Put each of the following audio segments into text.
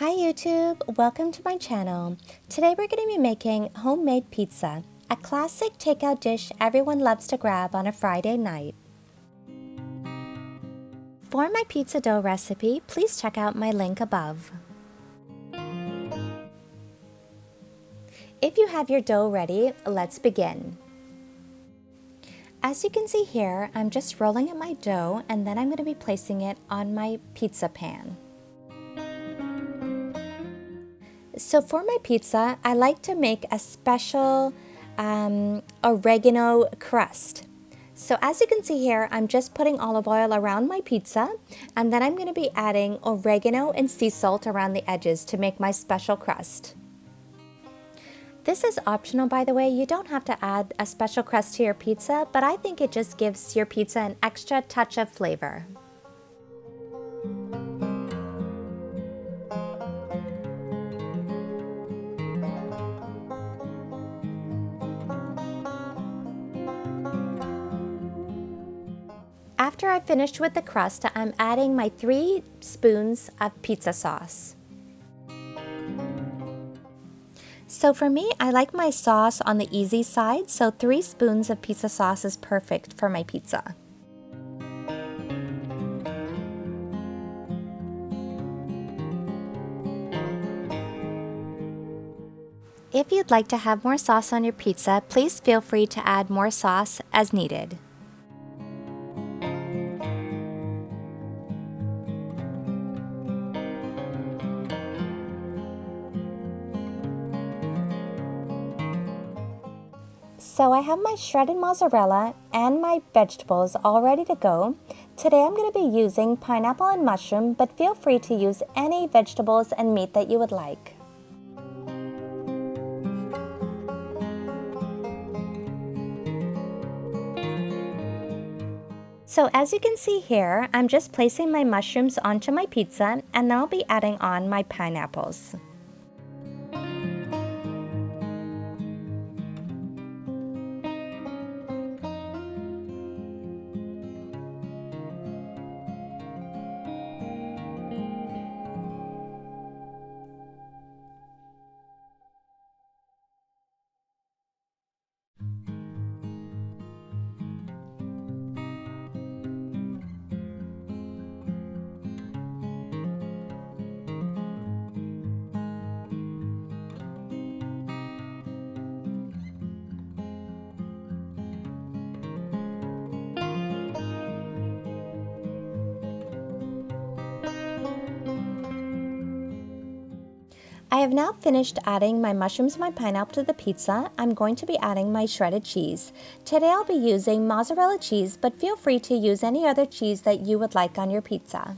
Hi YouTube, welcome to my channel. Today we're going to be making homemade pizza, a classic takeout dish everyone loves to grab on a Friday night. For my pizza dough recipe, please check out my link above. If you have your dough ready, let's begin. As you can see here, I'm just rolling up my dough and then I'm going to be placing it on my pizza pan. So for my pizza, I like to make a special oregano crust. So as you can see here, I'm just putting olive oil around my pizza, and then I'm going to be adding oregano and sea salt around the edges to make my special crust. This is optional, by the way. You don't have to add a special crust to your pizza, but I think it just gives your pizza an extra touch of flavor. After I've finished with the crust, I'm adding my 3 spoons of pizza sauce. So for me, I like my sauce on the easy side, so 3 spoons of pizza sauce is perfect for my pizza. If you'd like to have more sauce on your pizza, please feel free to add more sauce as needed. So I have my shredded mozzarella and my vegetables all ready to go. Today I'm going to be using pineapple and mushroom, but feel free to use any vegetables and meat that you would like. So as you can see here, I'm just placing my mushrooms onto my pizza, and then I'll be adding on my pineapples. I have now finished adding my mushrooms and my pineapple to the pizza. I'm going to be adding my shredded cheese. Today I'll be using mozzarella cheese, but feel free to use any other cheese that you would like on your pizza.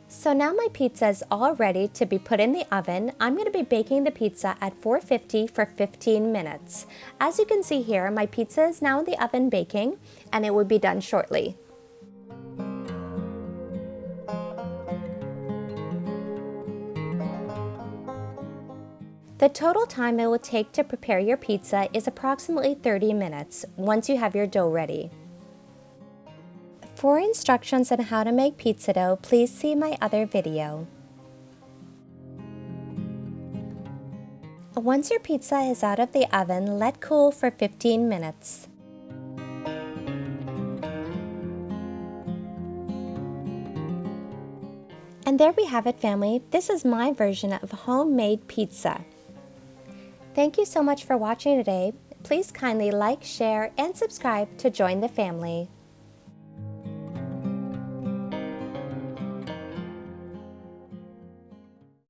So now my pizza is all ready to be put in the oven. I'm going to be baking the pizza at 450 for 15 minutes. As you can see here, my pizza is now in the oven baking, and it will be done shortly. The total time it will take to prepare your pizza is approximately 30 minutes once you have your dough ready. For instructions on how to make pizza dough, please see my other video. Once your pizza is out of the oven, let cool for 15 minutes. And there we have it, family. This is my version of homemade pizza. Thank you so much for watching today. Please kindly like, share, and subscribe to join the family.